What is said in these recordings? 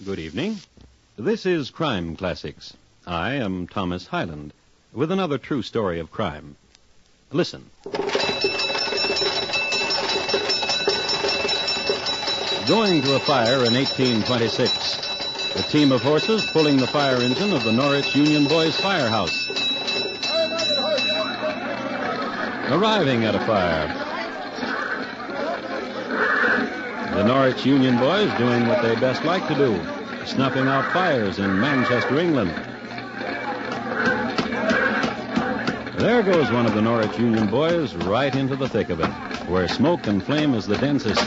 Good evening. This is Crime Classics. I am Thomas Hyland, with another true story of crime. Listen. Going to a fire in 1826. A team of horses pulling the fire engine of the Norwich Union Boys firehouse. Arriving at a fire. The Norwich Union Boys doing what they best like to do, snuffing out fires in Manchester, England. There goes one of the Norwich Union Boys right into the thick of it, where smoke and flame is the densest,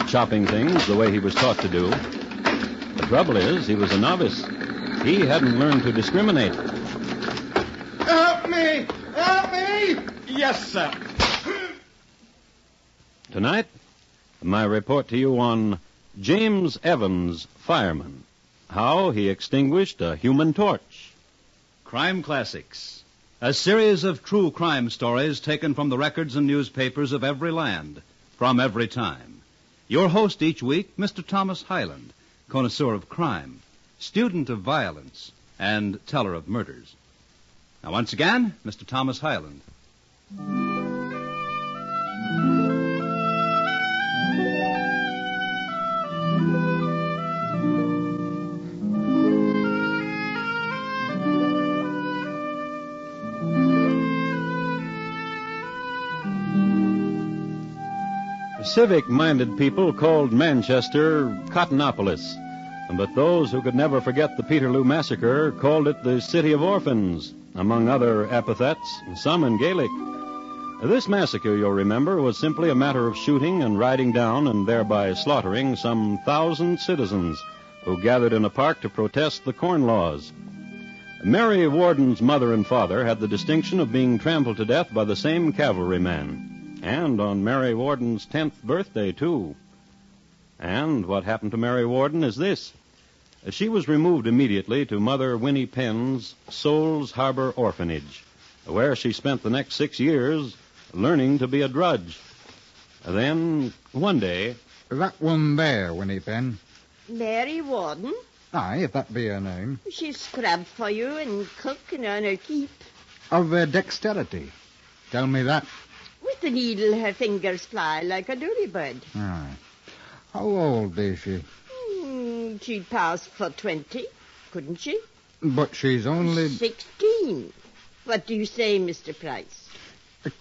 chopping things the way he was taught to do. The trouble is, he was a novice. He hadn't learned to discriminate. Help me! Help me! Yes, sir. Tonight, my report to you on James Evans, fireman. How he extinguished a human torch. Crime Classics, a series of true crime stories taken from the records and newspapers of every land, from every time. Your host each week, Mr. Thomas Hyland, connoisseur of crime, student of violence, and teller of murders. Now, once again, Mr. Thomas Hyland. Civic-minded people called Manchester Cottonopolis, but those who could never forget the Peterloo Massacre called it the City of Orphans, among other epithets, some in Gaelic. This massacre, you'll remember, was simply a matter of shooting and riding down and thereby slaughtering some 1,000 citizens who gathered in a park to protest the Corn Laws. Mary Warden's mother and father had the distinction of being trampled to death by the same cavalryman. And on Mary Warden's 10th birthday, too. And what happened to Mary Warden is this. She was removed immediately to Mother Winnie Penn's Souls Harbor Orphanage, where she spent the next 6 years learning to be a drudge. Then, one day... That one there, Winnie Penn. Mary Warden? Aye, if that be her name. She'll scrub for you and cook and earn her keep. Of dexterity. Tell me that. With the needle, her fingers fly like a dooley-bird. Aye. How old is she? She'd pass for 20, couldn't she? But she's only... 16. What do you say, Mr. Price?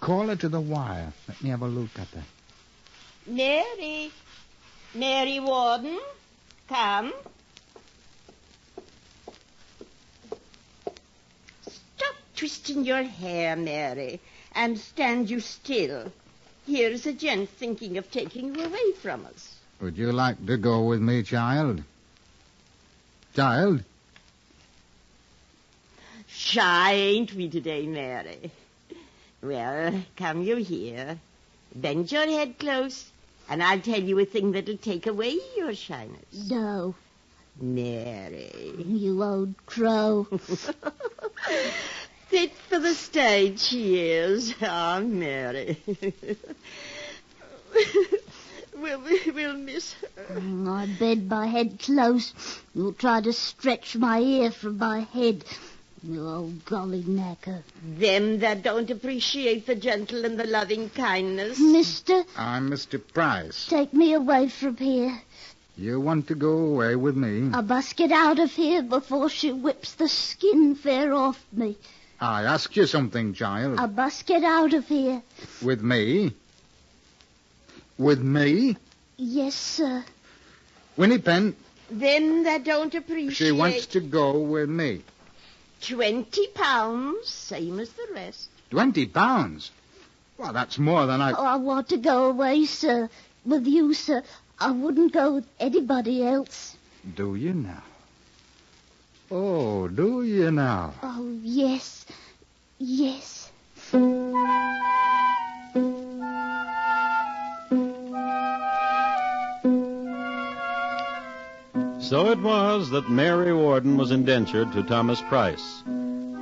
Call her to the wire. Let me have a look at her. Mary. Mary Warden, come. Stop twisting your hair, Mary, and stand you still. Here's a gent thinking of taking you away from us. Would you like to go with me, child? Child? Shy, ain't we today, Mary? Well, come you here. Bend your head close, and I'll tell you a thing that'll take away your shyness. No. Mary. You old crow. Fit for the stage she is. Ah, Mary. We'll miss her. I bend my head close. You'll try to stretch my ear from my head. You old golly knacker. Them that don't appreciate the gentle and the loving kindness. Mister? I'm Mr. Price. Take me away from here. You want to go away with me? I must get out of here before she whips the skin fair off me. I ask you something, child. I must get out of here. With me? With me? Yes, sir. Winnie Penn. Them that don't appreciate... She wants to go with me. £20, same as the rest. £20? Well, that's more than I... Oh, I want to go away, sir. With you, sir. I wouldn't go with anybody else. Do you now? Oh, do you now? Oh, yes. Yes. So it was that Mary Warden was indentured to Thomas Price.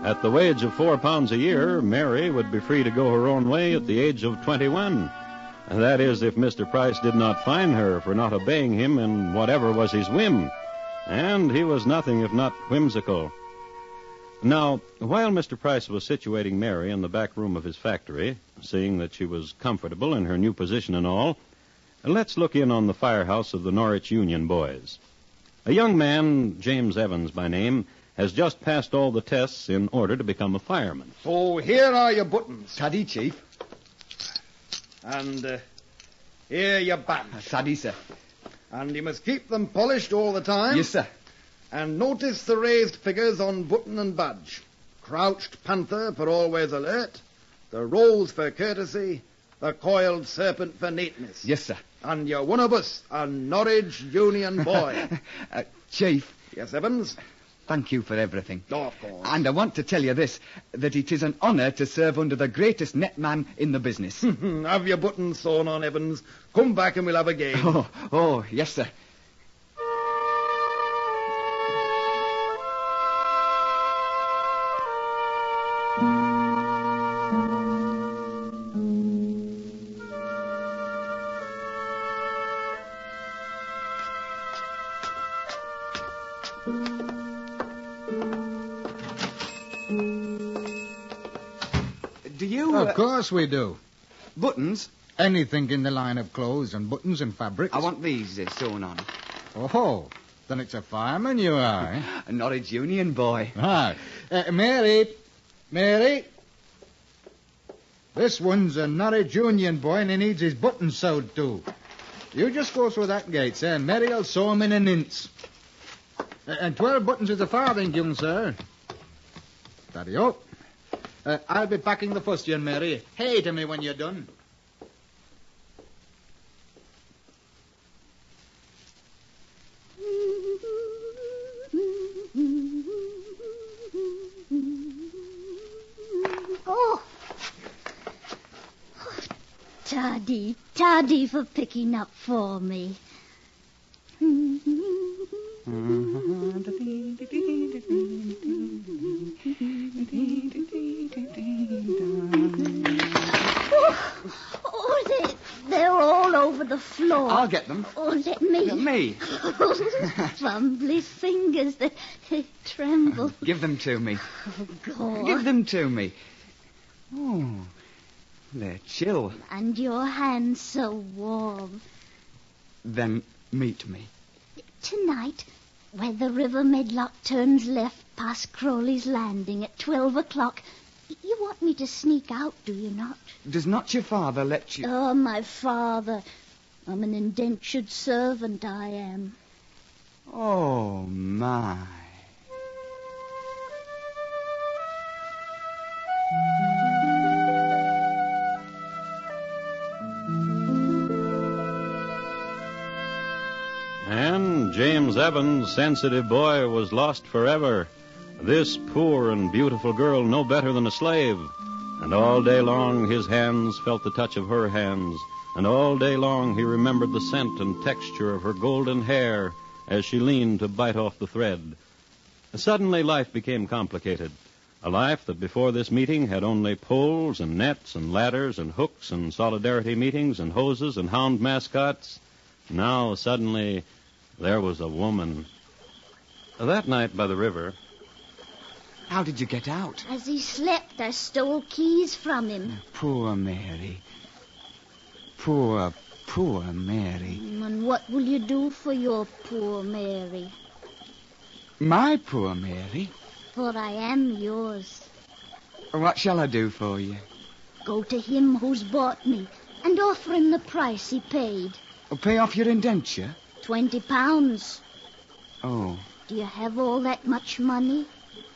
At the wage of £4 a year, Mary would be free to go her own way at the age of 21. That is, if Mr. Price did not fine her for not obeying him in whatever was his whim. And he was nothing if not whimsical. Now, while Mr. Price was situating Mary in the back room of his factory, seeing that she was comfortable in her new position and all, let's look in on the firehouse of the Norwich Union Boys. A young man, James Evans by name, has just passed all the tests in order to become a fireman. So here are your buttons. Taddy, Chief. And here your badge. Taddy, sir. And you must keep them polished all the time. Yes, sir. And notice the raised figures on button and badge. Crouched panther for always alert, the rose for courtesy, the coiled serpent for neatness. Yes, sir. And you're one of us, a Norwich Union Boy. Chief. Yes, Evans? Thank you for everything. Oh, of course. And I want to tell you this, that it is an honour to serve under the greatest netman in the business. Have your buttons sewn on, Evans. Come back and we'll have a game. Oh, yes, sir. Do you... Of course we do. Buttons? Anything in the line of clothes and buttons and fabrics. I want these sewn on. Oh, then it's a fireman you are, eh? A Norwich Union boy. Ah. Mary. This one's a Norwich Union boy and he needs his buttons sewed too. You just go through that gate, sir, and Mary'll sew 'em in an inch. And 12 buttons is a farthing, young sir. Daddy-o. I'll be packing the fustian, Mary. Hey to me when you're done. Oh, Taddy for picking up for me. They're all over the floor. I'll get them. Oh, let me. Me? Fumbly fingers, they tremble. Give them to me. Oh, God. Give them to me. Oh, they're chill. And your hands so warm. Then meet me. Tonight, where the River Medlock turns left past Crowley's Landing at 12 o'clock, you want me to sneak out, do you not? Does not your father let you... Oh, my father. I'm an indentured servant, I am. Oh, my. And James Evans, sensitive boy, was lost forever. This poor and beautiful girl no better than a slave. And all day long his hands felt the touch of her hands. And all day long he remembered the scent and texture of her golden hair as she leaned to bite off the thread. Suddenly life became complicated. A life that before this meeting had only poles and nets and ladders and hooks and solidarity meetings and hoses and hound mascots. Now suddenly there was a woman. That night by the river... How did you get out? As he slept, I stole keys from him. Poor Mary. Poor Mary. And what will you do for your poor Mary? My poor Mary? For I am yours. What shall I do for you? Go to him who's bought me and offer him the price he paid. Pay off your indenture? £20. Oh, Do you have all that much money?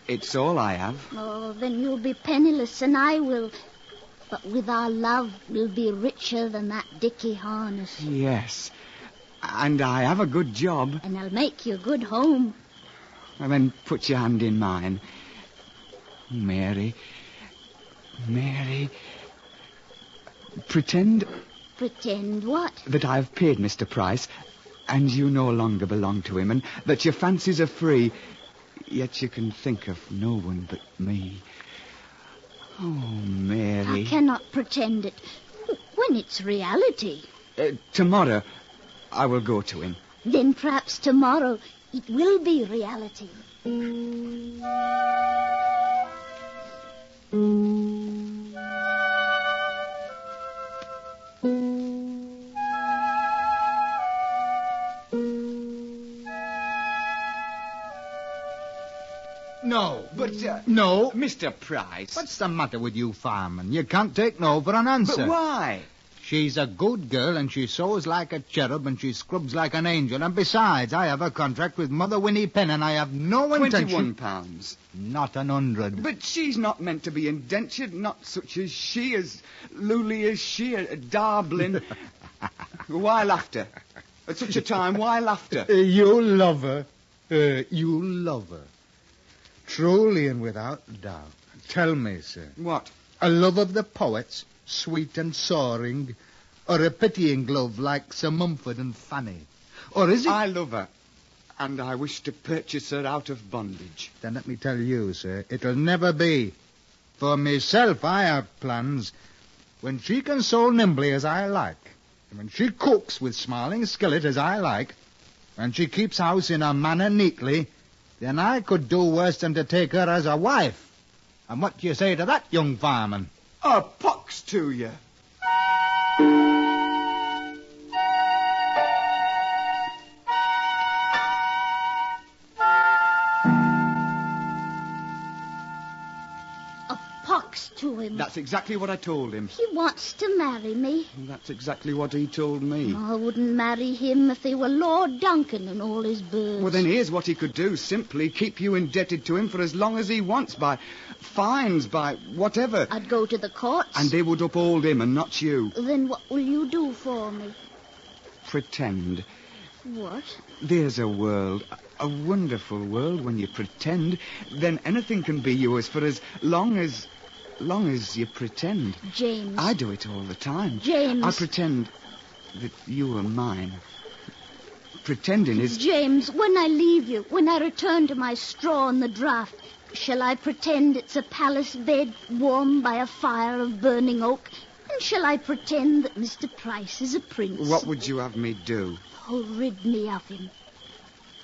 it's all I have. Oh, then you'll be penniless and I will. But with our love, we'll be richer than that dicky harness. Yes. And I have a good job. And I'll make you a good home. Well, then put your hand in mine. Mary. Pretend Pretend what? that I have paid Mr. Price, and you no longer belong to him, and that your fancies are free, yet you can think of no one but me. Oh, Mary. I cannot pretend it when it's reality. Tomorrow, I will go to him. Then perhaps tomorrow It will be reality. No. But, No. Mr. Price. What's the matter with you, fireman? You can't take no for an answer. But why? She's a good girl, and she sews like a cherub, and she scrubs like an angel. And besides, I have a contract with Mother Winnie Penn, and I have no intention... £21. Not 100. But she's not meant to be indentured, not such as she, as lowly as she, a darling. Why laughter? At such a time, why laughter? You love her. You love her. Truly and without doubt. Tell me, sir. What? A love of the poets, sweet and soaring, or a pitying love like Sir Mumford and Fanny? Or is it... I love her, and I wish to purchase her out of bondage. Then let me tell you, sir, it'll never be. For myself, I have plans. When she can sew nimbly as I like, and when she cooks with smiling skillet as I like, and she keeps house in her manner neatly, then I could do worse than to take her as a wife. And what do you say to that, young fireman? A pox to you. A pox to him. That's exactly what I told him. He wants to marry me. That's exactly what he told me. I wouldn't marry him if he were Lord Duncan and all his birds. Well, then here's what he could do. Simply keep you indebted to him for as long as he wants, by fines, by whatever. I'd go to the courts. And they would uphold him and not you. Then what will you do for me? Pretend. What? There's a world, a wonderful world when you pretend. Then anything can be yours for as long as you pretend. James. I do it all the time. James. I pretend that you are mine. Pretending is... James, when I leave you, when I return to my straw in the draught, shall I pretend it's a palace bed warmed by a fire of burning oak? And shall I pretend that Mr. Price is a prince? What would you have me do? Oh, rid me of him.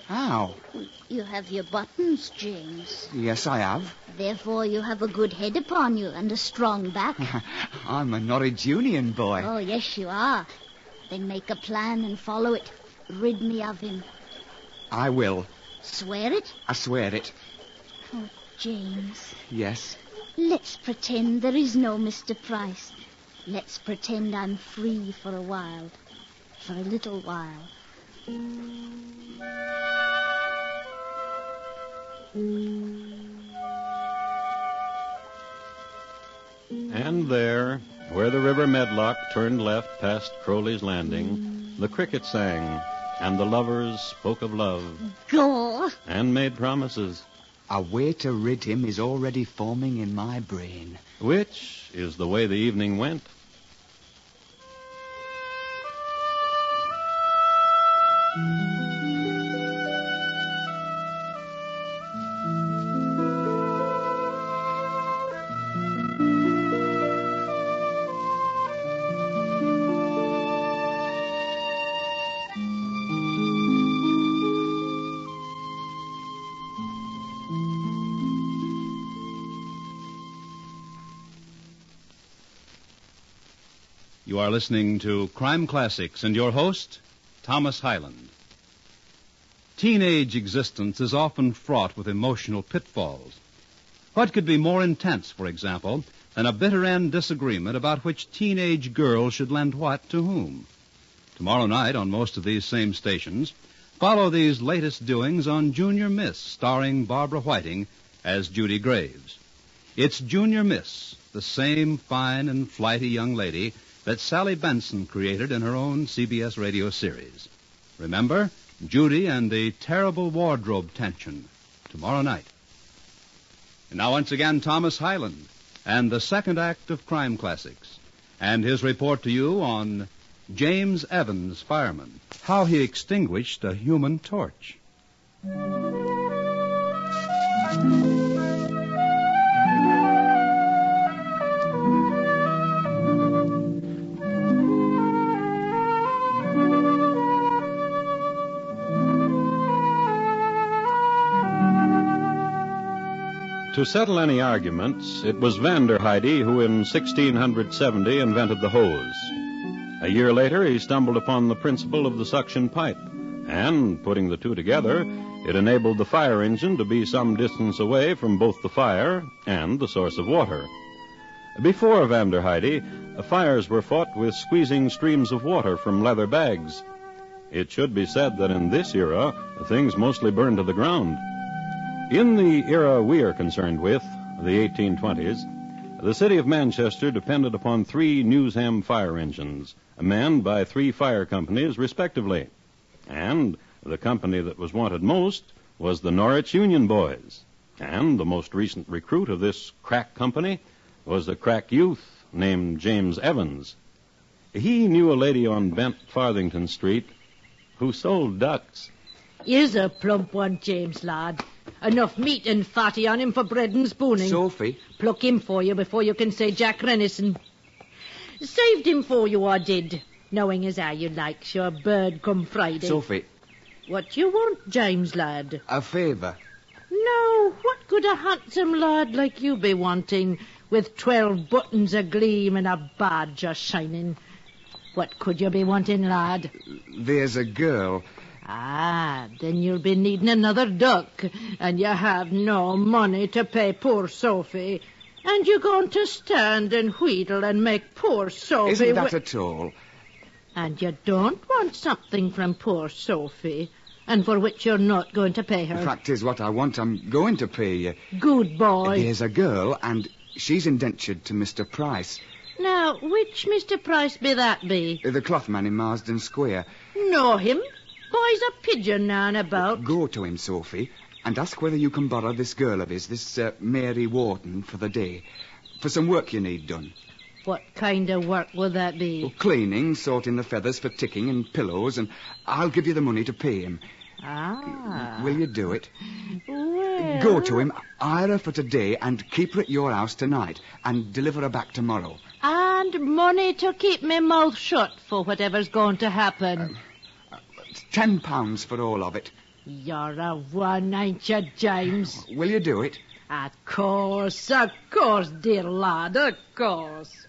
How? You have your buttons, James. Yes, I have. Therefore you have a good head upon you and a strong back. I'm a Norwich Union boy. Oh, yes, you are. Then make a plan and follow it. Rid me of him. I will. Swear it? I swear it. Oh, James. Yes? Let's pretend there is no Mr. Price. Let's pretend I'm free for a while. For a little while. And there, where the river Medlock turned left past Crowley's Landing, the cricket sang, and the lovers spoke of love, Go. and made promises, A way to rid him is already forming in my brain. which is the way the evening went. You are listening to Crime Classics and your host, Thomas Hyland. Teenage existence is often fraught with emotional pitfalls. What could be more intense, for example, than a bitter-end disagreement about which teenage girl should lend what to whom? Tomorrow night, on most of these same stations, follow these latest doings on Junior Miss, starring Barbara Whiting as Judy Graves. It's Junior Miss, the same fine and flighty young lady that Sally Benson created in her own CBS radio series. Remember, Judy and the terrible wardrobe tension, tomorrow night. And now once again, Thomas Hyland and the second act of Crime Classics, and his report to you on James Evans, fireman, how he extinguished a human torch. To settle any arguments, it was Vanderheide who in 1670 invented the hose. A year later, he stumbled upon the principle of the suction pipe, and, putting the two together, it enabled the fire engine to be some distance away from both the fire and the source of water. Before Vanderheide, fires were fought with squeezing streams of water from leather bags. It should be said that in this era, things mostly burned to the ground. In the era we are concerned with, the 1820s, the city of Manchester depended upon 3 Newsham fire engines, manned by 3 fire companies, respectively. And the company that was wanted most was the Norwich Union Boys. And the most recent recruit of this crack company was a crack youth named James Evans. He knew a lady on Bent Farthington Street who sold ducks. Here's a plump one, James, lad. Enough meat and fatty on him for bread and spooning. Sophie? Pluck him for you before you can say Jack Renison. Saved him for you, I did, knowing as how you likes your bird come Friday. Sophie? What you want, James, lad? A favour. No, what could a handsome lad like you be wanting, with 12 buttons a-gleam and a badge a-shining? What could you be wanting, lad? There's a girl. Ah, then you'll be needing another duck, and you have no money to pay poor Sophie. And you're going to stand and wheedle and make poor Sophie... Isn't that at all? And you don't want something from poor Sophie, and for which you're not going to pay her. The fact is, what I want, I'm going to pay you. Good boy. There's a girl, and she's indentured to Mr. Price. Now, which Mr. Price be that be? The cloth man in Marsden Square. Know him? Boy's a pigeon now and about. Go to him, Sophie, and ask whether you can borrow this girl of his, this Mary Warden, for the day. For some work you need done. What kind of work will that be? Well, cleaning, sorting the feathers for ticking and pillows, and I'll give you the money to pay him. Ah. Will you do it? Well... Go to him, hire her for today, and keep her at your house tonight, and deliver her back tomorrow. And money to keep me mouth shut for whatever's going to happen. £10 for all of it. You're a one, ain't you, James? Will you do it? Of course, dear lad, of course.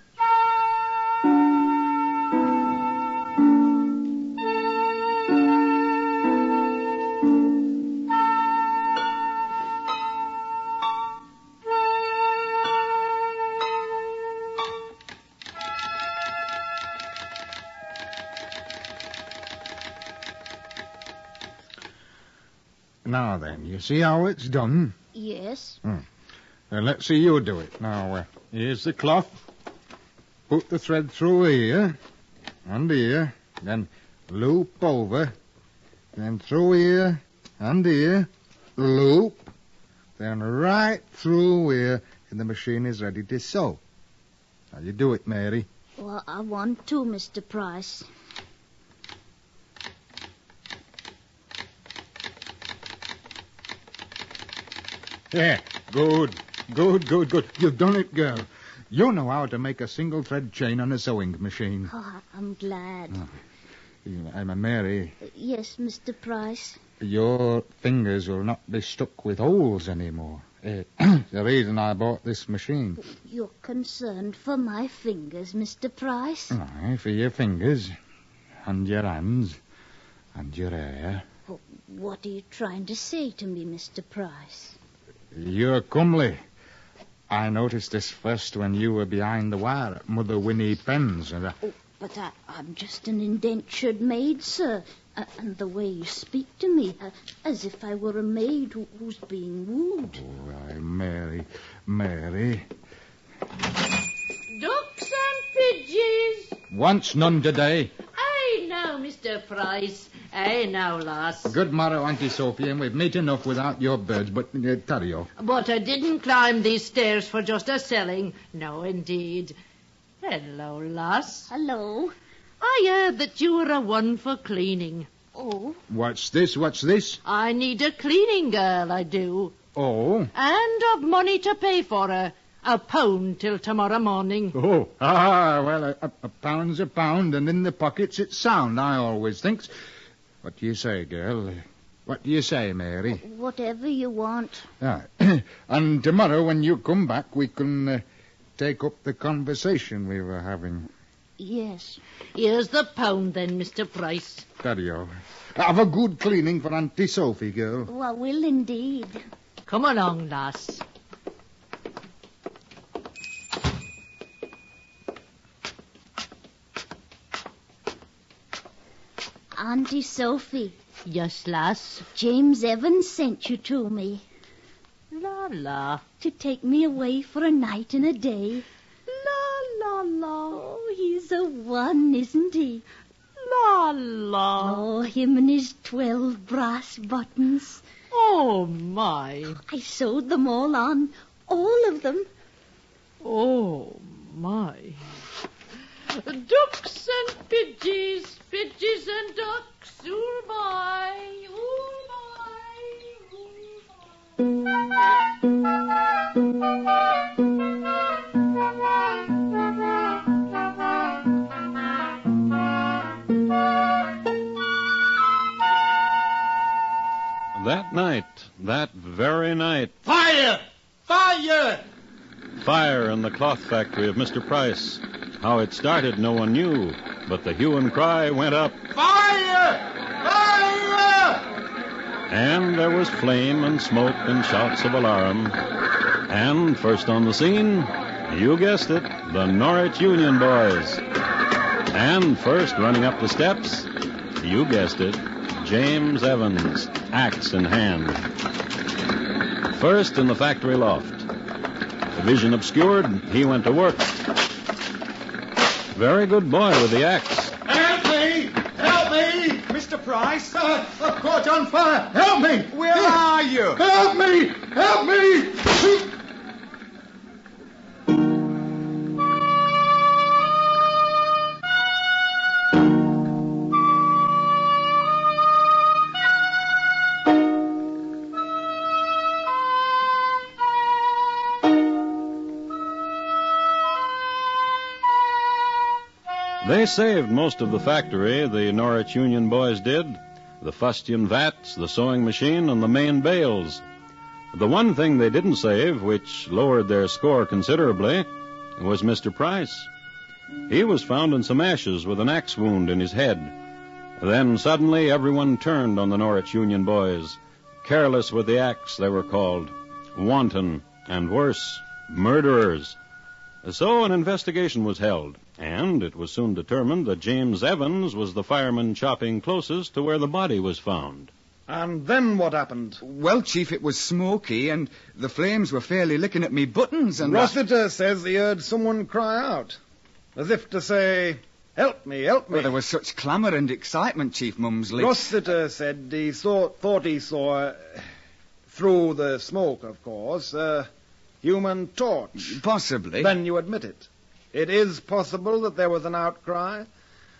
Now then, you see how it's done? Yes. Let's see you do it. Now, here's the cloth. Put the thread through here and here, then loop over, then through here and here, loop, then right through here, and the machine is ready to sew. Now, you do it, Mary. Well, I want to, Mr. Price. Yeah, good. You've done it, girl. You know how to make a single-thread chain on a sewing machine. Oh, I'm glad. I'm Mary. Yes, Mr. Price. Your fingers will not be stuck with holes anymore. The reason I bought this machine. You're concerned for my fingers, Mr. Price? Aye, for your fingers, and your hands, and your hair. Oh, what are you trying to say to me, Mr. Price? You're comely. I noticed this first when you were behind the wire at Mother Winnie Penn's. Oh, but I'm just an indentured maid, sir. And the way you speak to me, as if I were a maid who's being wooed. Oh, Mary. Ducks and pigeons. Wants none today. Aye, now, Mr. Price. Aye, now, lass. Good morrow, Auntie Sophie, and we've meat enough without your birds, but tarry off. But I didn't climb these stairs for just a selling. No, indeed. Hello, lass. Hello. I heard that you were a one for cleaning. Oh. What's this? I need a cleaning girl, I do. Oh. And of money to pay for her. £1 till tomorrow morning. Oh. Well, a pound's a pound, and in the pockets it's sound, I always thinks. What do you say, girl? What do you say, Mary? Whatever you want. Ah. And tomorrow, when you come back, we can take up the conversation we were having. Yes. Here's the pound then, Mr. Price. There. Have a good cleaning for Auntie Sophie, girl. Oh, I will indeed. Come along, lass. Auntie Sophie, Yes, lass. James Evans sent you to me La. to take me away for a night and a day. La. Oh, he's a one, isn't he? La. Oh, him and his 12 brass buttons. Oh, my. I sewed them all on, all of them. Oh, my. Ducks and pidgeys, pidgeys and ducks, oor-my, That night, that very night, Fire! Fire! fire in the cloth factory of Mr. Price. How it started, no one knew, but the hue and cry went up. Fire! Fire! And there was flame and smoke and shouts of alarm. And first on the scene, you guessed it, the Norwich Union Boys. And first running up the steps, you guessed it, James Evans, axe in hand. First in the factory loft. The vision obscured, he went to work. Very good boy with the axe. Help me! Help me! Mr. Price? I've caught on fire! Help me! Where are you? Help me! Help me! They saved most of the factory, the Norwich Union Boys did. The fustian vats, the sewing machine, and the main bales. The one thing they didn't save, which lowered their score considerably, was Mr. Price. He was found in some ashes with an axe wound in his head. Then suddenly everyone turned on the Norwich Union Boys. Careless with the axe, they were called. Wanton, and worse, murderers. So an investigation was held, and it was soon determined that James Evans was the fireman chopping closest to where the body was found. And then what happened? Well, Chief, it was smoky, and the flames were fairly licking at me buttons, and... Rossiter says he heard someone cry out, as if to say, help me, help me. Well, there was such clamour and excitement, Chief Mumsley. Rossiter said he thought he saw, through the smoke, of course, a human torch. Possibly. Then you admit it. It is possible that there was an outcry,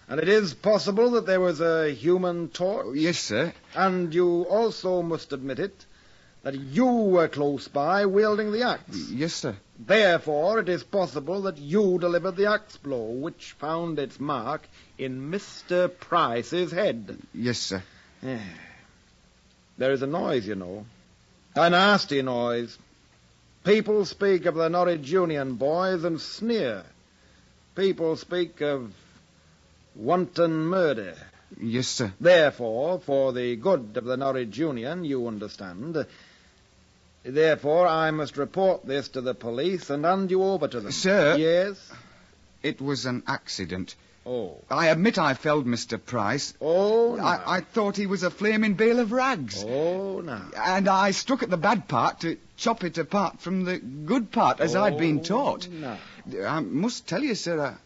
and it is possible that there was a human torch. Yes, sir. And you also must admit it, that you were close by wielding the axe. Yes, sir. Therefore, it is possible that you delivered the axe blow, which found its mark in Mr. Price's head. Yes, sir. There is a noise, you know. A nasty noise. People speak of the Norwich Union Boys and sneer. People speak of wanton murder. Yes, sir. Therefore, for the good of the Norwich Union, you understand, therefore I must report this to the police and hand you over to them. Sir? Yes? It was an accident. Oh. I admit I felled Mr. Price. Oh, no. I thought he was a flaming bale of rags. Oh, no. And I struck at the bad part to chop it apart from the good part, as I'd been taught. No. I must tell you, sir,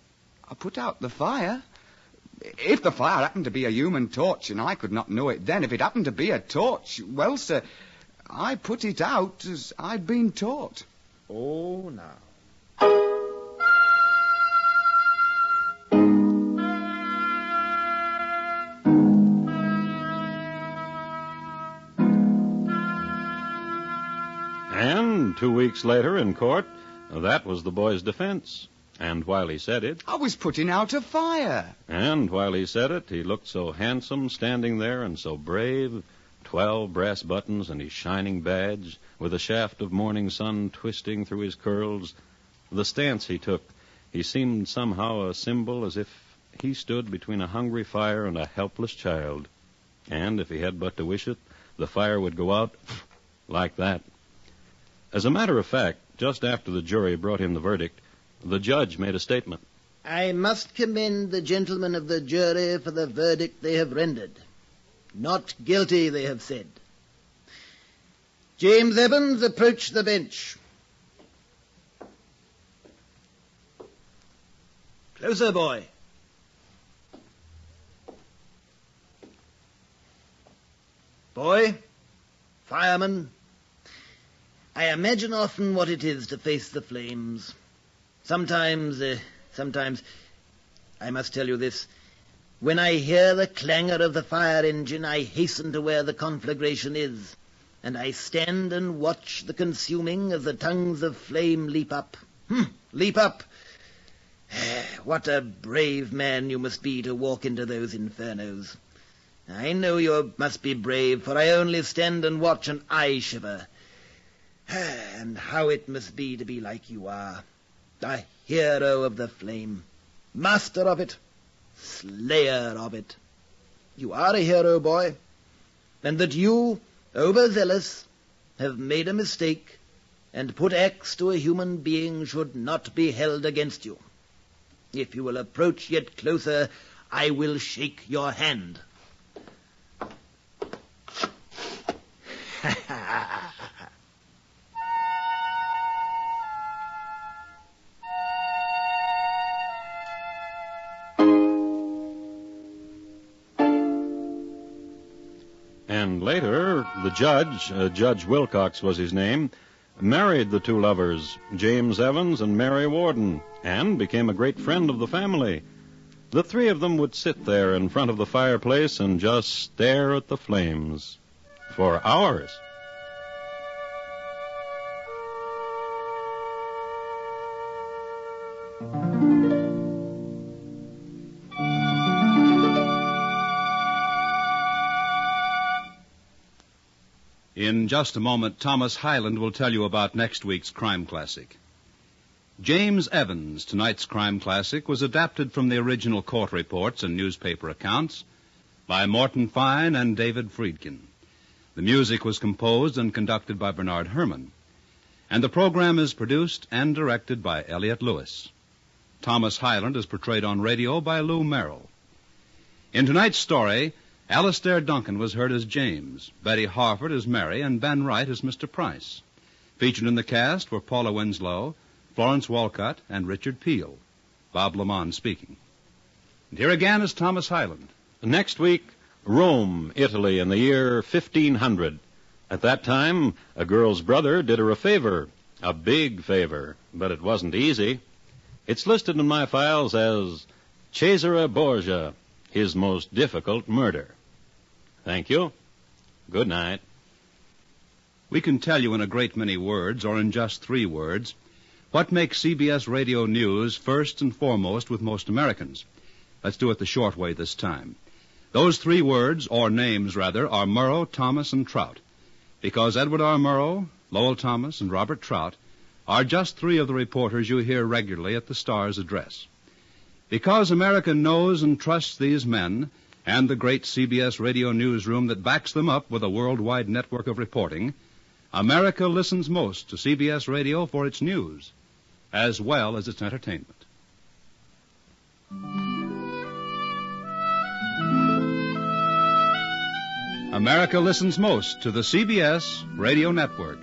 I put out the fire. If the fire happened to be a human torch, and I could not know it then, if it happened to be a torch, well, sir, I put it out as I'd been taught. Oh, no. And 2 weeks later in court, that was the boy's defense. And while he said it... I was putting out a fire. And while he said it, he looked so handsome standing there and so brave. 12 brass buttons and his shining badge, with a shaft of morning sun twisting through his curls, the stance he took, he seemed somehow a symbol, as if he stood between a hungry fire and a helpless child. And if he had but to wish it, the fire would go out like that. As a matter of fact, just after the jury brought in the verdict, the judge made a statement. I must commend the gentlemen of the jury for the verdict they have rendered. Not guilty, they have said. James Evans, approach the bench. Closer, boy. Boy, fireman, I imagine often what it is to face the flames. Sometimes, I must tell you this, when I hear the clangor of the fire engine, I hasten to where the conflagration is, and I stand and watch the consuming as the tongues of flame leap up. Leap up! What a brave man you must be to walk into those infernos. I know you must be brave, for I only stand and watch and I shiver. And how it must be to be like you are, a hero of the flame, master of it, slayer of it. You are a hero, boy, and that you, overzealous, have made a mistake and put axe to a human being should not be held against you. If you will approach yet closer, I will shake your hand. And later, the judge, Judge Wilcox was his name, married the two lovers, James Evans and Mary Warden, and became a great friend of the family. The three of them would sit there in front of the fireplace and just stare at the flames for hours. In just a moment, Thomas Hyland will tell you about next week's crime classic. James Evans, tonight's crime classic, was adapted from the original court reports and newspaper accounts by Morton Fine and David Friedkin. The music was composed and conducted by Bernard Herrmann. And the program is produced and directed by Elliott Lewis. Thomas Hyland is portrayed on radio by Lou Merrill. In tonight's story, Alistair Duncan was heard as James, Betty Harford as Mary, and Ben Wright as Mr. Price. Featured in the cast were Paula Winslow, Florence Walcott, and Richard Peel. Bob Lamont speaking. And here again is Thomas Hyland. Next week, Rome, Italy, in the year 1500. At that time, a girl's brother did her a favor, a big favor, but it wasn't easy. It's listed in my files as Cesare Borgia, his most difficult murder. Thank you. Good night. We can tell you in a great many words, or in just 3 words, what makes CBS Radio News first and foremost with most Americans. Let's do it the short way this time. Those 3 words, or names rather, are Murrow, Thomas, and Trout, because Edward R. Murrow, Lowell Thomas, and Robert Trout are just 3 of the reporters you hear regularly at the Star's address. Because America knows and trusts these men and the great CBS Radio newsroom that backs them up with a worldwide network of reporting, America listens most to CBS Radio for its news, as well as its entertainment. America listens most to the CBS Radio Network.